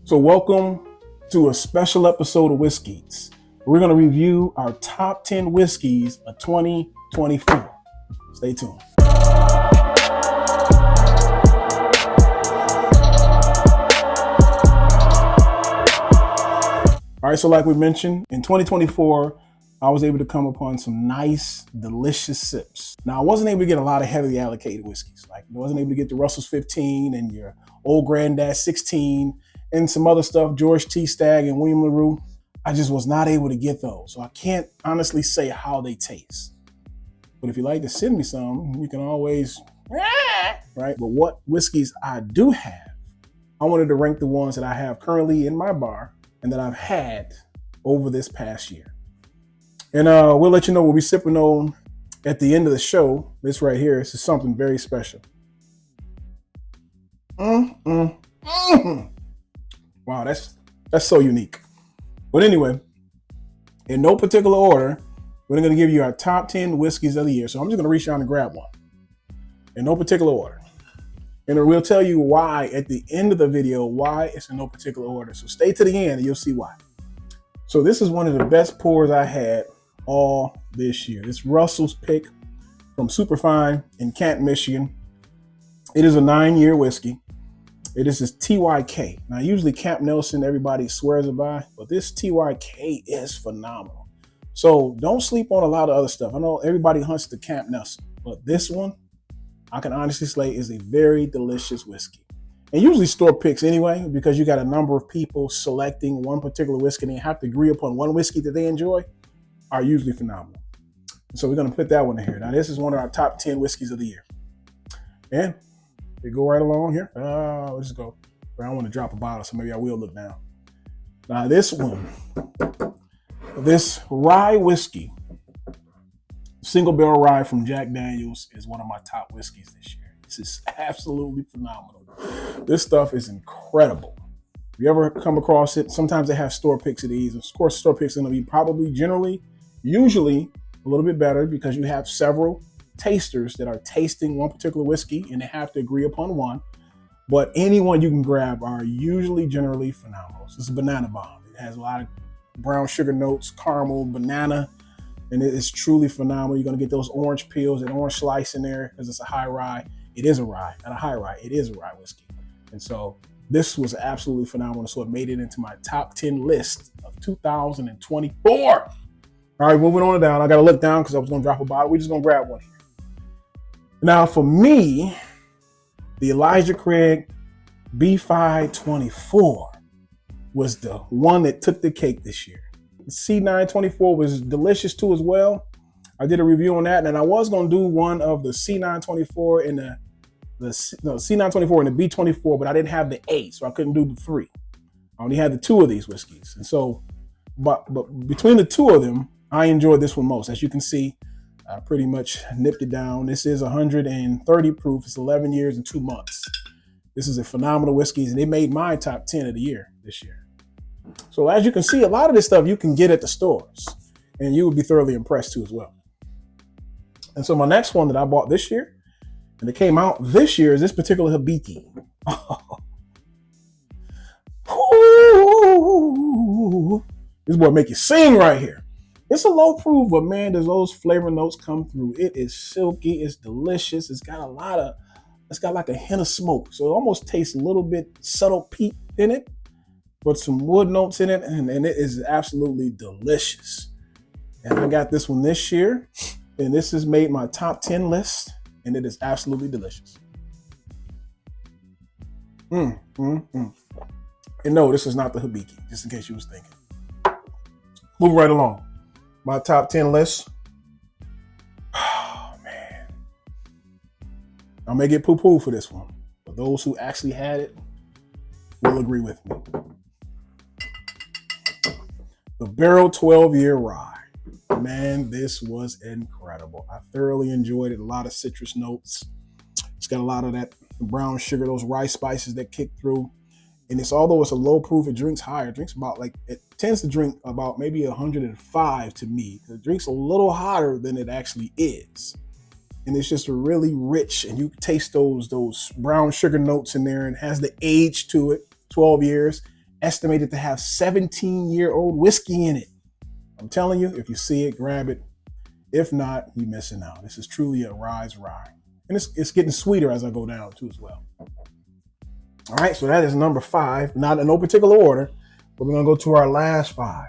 So welcome to a special episode of Whiskeys. We're going to review our top 10 whiskeys of 2024. Stay tuned. All right, so like we mentioned, in 2024, I was able to come upon some nice, delicious sips. Now, I wasn't able to get a lot of heavily allocated whiskeys. Like, I wasn't able to get the Russell's 15 and your Old Granddad 16 and some other stuff, George T. Stagg and William LaRue. I just was not able to get those. So I can't honestly say how they taste. But if you'd like to send me some, you can always, right? But what whiskeys I do have, I wanted to rank the ones that I have currently in my bar and that I've had over this past year. And we'll let you know what we're sipping on at the end of the show. This right here, this is something very special. Wow, that's so unique. But anyway, in no particular order, we're going to give you our top 10 whiskeys of the year. So I'm just going to reach out and grab one. In no particular order. And we'll tell you why at the end of the video, why it's in no particular order. So stay to the end and you'll see why. So this is one of the best pours I had all this year. It's Russell's Pick from Superfine in Canton, Michigan. It is a 9-year whiskey. It is this TYK. Now, usually Camp Nelson, everybody swears it by, but this TYK is phenomenal. So don't sleep on a lot of other stuff. I know everybody hunts the Camp Nelson, but this one, I can honestly say, is a very delicious whiskey. And usually store picks anyway, because you got a number of people selecting one particular whiskey and they have to agree upon one whiskey that they enjoy, are usually phenomenal. So we're going to put that one in here. Now, this is one of our top 10 whiskeys of the year. And we go right along here. Let's just go. I don't want to drop a bottle, so maybe I will look down. Now, this one, this rye whiskey, single barrel rye from Jack Daniels, is one of my top whiskeys this year. This is absolutely phenomenal. This stuff is incredible. If you ever come across it, sometimes they have store picks of these. Of course, store picks are going to be probably usually a little bit better because you have several tasters that are tasting one particular whiskey and they have to agree upon one. But any one you can grab are usually generally phenomenal. This is a banana bomb. It has a lot of brown sugar notes, caramel, banana, and it is truly phenomenal. You're going to get those orange peels and orange slice in there because it's a high rye. It is a rye, not a high rye. It is a rye whiskey. And so this was absolutely phenomenal. So it made it into my top 10 list of 2024. All right, moving on down. I got to look down because I was going to drop a bottle. We're just going to grab one here. Now, for me, the Elijah Craig B524 was the one that took the cake this year. The C924 was delicious too as well. I did a review on that, and I was going to do one of the C924 and the C924 and the B24, but I didn't have the A, so I couldn't do the 3. I only had the 2 of these whiskeys. And so, but between the 2 of them, I enjoyed this one most. As you can see, I pretty much nipped it down. This is 130 proof. It's 11 years and 2 months. This is a phenomenal whiskey, and it made my top 10 of the year this year. So as you can see, a lot of this stuff you can get at the stores, and you would be thoroughly impressed too as well. And so my next one that I bought this year, and it came out this year, is this particular Hiiki. This boy make you sing right here. It's a low proof, but man, does those flavor notes come through. It is silky, it's delicious. It's got like a hint of smoke. So it almost tastes a little bit subtle peat in it, but some wood notes in it, and it is absolutely delicious. And I got this one this year, and this has made my top 10 list, and it is absolutely delicious. And no, this is not the Hiiki, just in case you was thinking. Move right along. My top 10 list. Oh, man. I may get poo-poo for this one, but those who actually had it will agree with me. The Barrel 12-year rye. Man, this was incredible. I thoroughly enjoyed it. A lot of citrus notes. It's got a lot of that brown sugar, those rice spices that kick through. And although it's a low proof, it drinks higher. It tends to drink about maybe 105 to me. It drinks a little hotter than it actually is. And it's just really rich, and you taste those brown sugar notes in there, and has the age to it, 12 years. estimated to have 17-year-old whiskey in it. I'm telling you, if you see it, grab it. If not, you're missing out. This is truly a Rise Rye. And it's getting sweeter as I go down too as well. All right, so that is number 5. Not in no particular order, but we're gonna go to our last 5.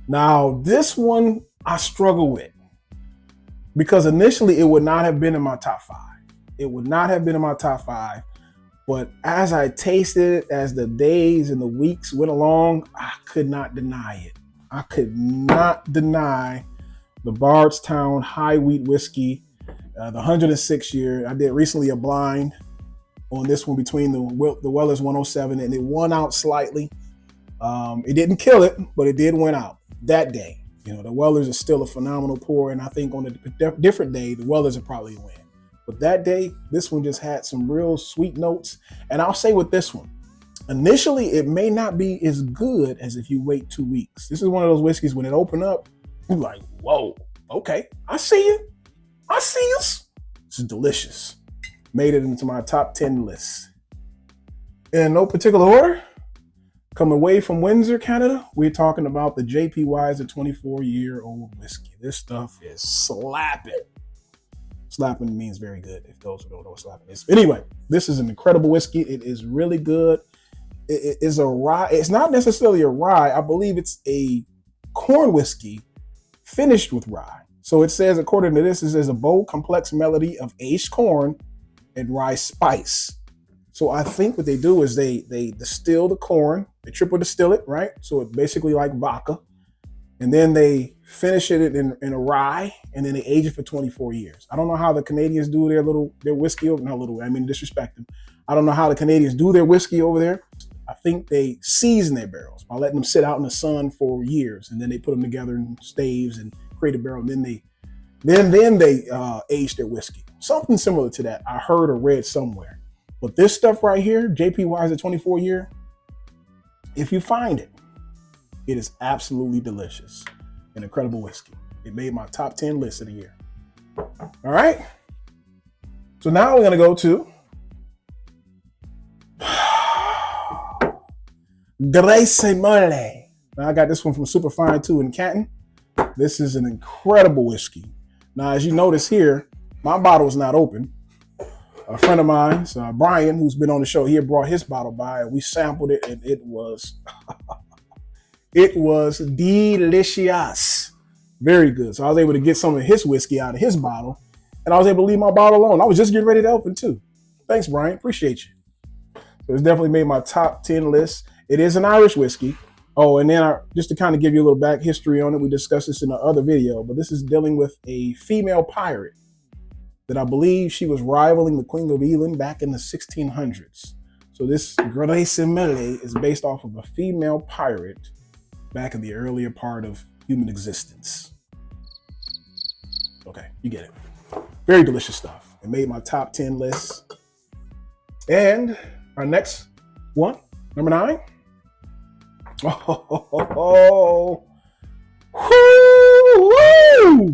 Now, this one I struggle with because initially it would not have been in my top 5. It would not have been in my top 5. But as I tasted it, as the days and the weeks went along, I could not deny it. I could not deny the Bardstown High Wheat Whiskey, the 106 year. I did recently a blind on this one between the Weller's 107, and it won out slightly. It didn't kill it, but it did win out that day. You know, the Weller's is still a phenomenal pour, and I think on a different day, the Weller's would probably win. But that day, this one just had some real sweet notes. And I'll say with this one, initially, it may not be as good as if you wait 2 weeks. This is one of those whiskeys, when it opened up, you're like, whoa, okay, I see you. I see you. This is delicious. Made it into my top 10 list. In no particular order, coming away from Windsor, Canada, we're talking about the JPY, the 24-year-old whiskey. This stuff is slapping. Slapping means very good, if those who don't know what slapping is. Anyway, this is an incredible whiskey. It is really good. It is a rye. It's not necessarily a rye. I believe it's a corn whiskey finished with rye. So it says, according to this, it says a bold, complex melody of aged corn and rye spice. So I think what they do is they distill the corn, they triple distill it, right? So it's basically like vodka. And then they finish it in a rye, and then they age it for 24 years. I don't know how the Canadians do their whiskey over, not little, I mean disrespect them. I don't know how the Canadians do their whiskey over there. I think they season their barrels by letting them sit out in the sun for years, and then they put them together in staves and create a barrel. And then they age their whiskey. Something similar to that I heard or read somewhere. But this stuff right here, JPY is a 24 year. If you find it, it is absolutely delicious. An incredible whiskey. It made my top 10 list of the year. All right. So now we're going to go to Grace Mole. Now I got this one from Superfine 2 in Canton. This is an incredible whiskey. Now, as you notice here, my bottle is not open. A friend of mine, Brian, who's been on the show, he had brought his bottle by, and we sampled it, and it was delicious. Very good. So I was able to get some of his whiskey out of his bottle, and I was able to leave my bottle alone. I was just getting ready to open too. Thanks, Brian. Appreciate you. So it's definitely made my top 10 list. It is an Irish whiskey. Oh, and then just to kind of give you a little back history on it, we discussed this in the other video, but this is dealing with a female pirate that I believe she was rivaling the Queen of England back in the 1600s. So this Grace Mole is based off of a female pirate back in the earlier part of human existence. Okay, you get it. Very delicious stuff. It made my top 10 list. And our next one, number 9.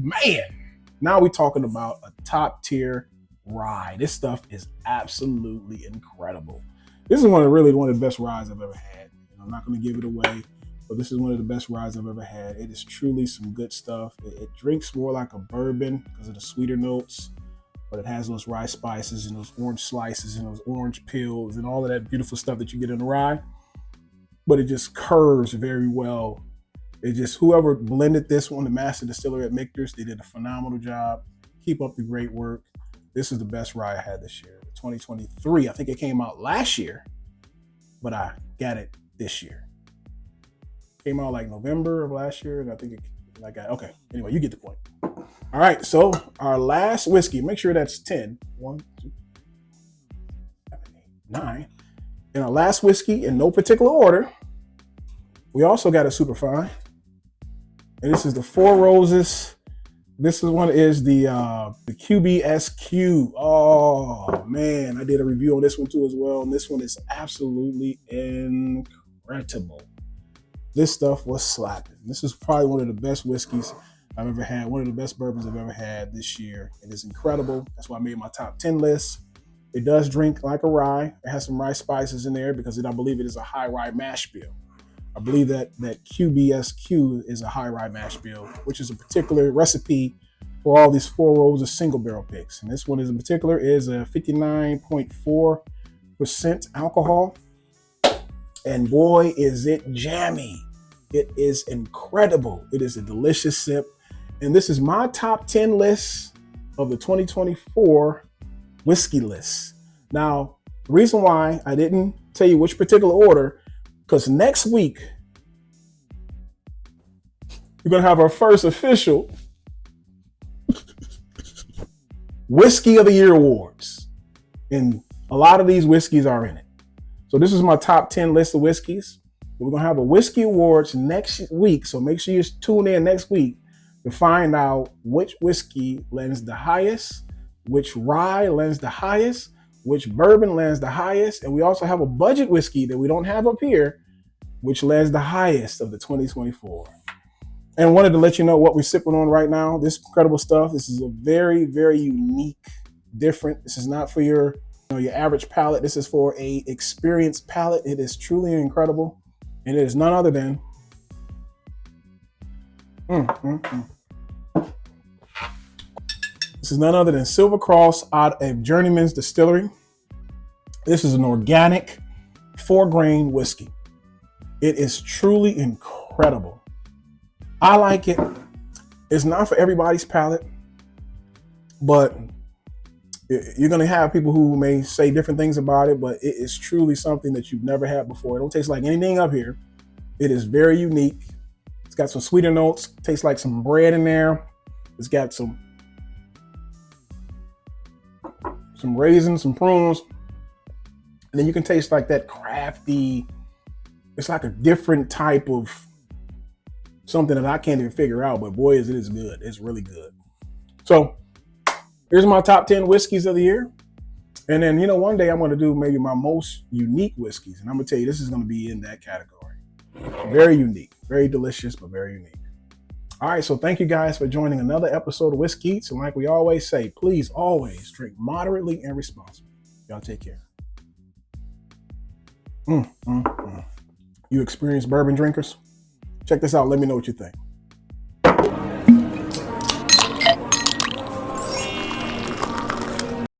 Man. Now we're talking about a top tier rye. This stuff is absolutely incredible. This is one of the best ryes I've ever had. I'm not going to give it away, but this is one of the best ryes I've ever had. It is truly some good stuff. It drinks more like a bourbon because of the sweeter notes, but it has those rye spices and those orange slices and those orange peels and all of that beautiful stuff that you get in the rye. But it just curves very well. It just, whoever blended this one, the master distiller at MIERS, they did a phenomenal job. Keep up the great work. This is the best rye I had this year, 2023. I think it came out last year, but I got it this year. Came out like November of last year, and I think okay. Anyway, you get the point. All right, so our last whiskey, make sure that's 10. 1, 2, 7, 8, 9. And our last whiskey, in no particular order, we also got a Superfine. And this is the Four Roses. This one is the QBSQ. Oh man, I did a review on this one too as well. And this one is absolutely incredible. This stuff was slapping. This is probably one of the best whiskeys I've ever had. One of the best bourbons I've ever had this year. It is incredible. That's why I made my top 10 list. It does drink like a rye. It has some rye spices in there because I believe it is a high rye mash bill. I believe that QBSQ is a high rye mash bill, which is a particular recipe for all these 4 rows of single barrel picks. And this one in particular is a 59.4% alcohol. And boy, is it jammy. It is incredible. It is a delicious sip. And this is my top 10 list of the 2024 whiskey list. Now, the reason why I didn't tell you which particular order, because next week, we're going to have our first official Whiskey of the Year awards. And a lot of these whiskeys are in it. So this is my top 10 list of whiskeys. We're going to have a whiskey awards next week. So make sure you tune in next week to find out which whiskey lands the highest, which rye lands the highest, which bourbon lands the highest. And we also have a budget whiskey that we don't have up here, which lands the highest of the 2024. And wanted to let you know what we're sipping on right now. This incredible stuff. This is a very, very unique, different. This is not for your average palate. This is for a experienced palate. It is truly incredible. And it is none other than This is none other than Silver Cross out of Journeyman's Distillery. This is an organic 4-grain whiskey. It is truly incredible. I like it. It's not for everybody's palate, but you're going to have people who may say different things about it, but it is truly something that you've never had before. It don't taste like anything up here. It is very unique. It's got some sweeter notes. Tastes like some bread in there. It's got some raisins, some prunes. And then you can taste like that crafty, it's like a different type of something that I can't even figure out, but boy, it is good. It's really good. So here's my top 10 whiskeys of the year. And then, one day I'm going to do maybe my most unique whiskeys. And I'm going to tell you, this is going to be in that category. Very unique, very delicious, but very unique. All right. So thank you guys for joining another episode of Whiskey Eats. And like we always say, please always drink moderately and responsibly. Y'all take care. You experienced bourbon drinkers? Check this out. Let me know what you think.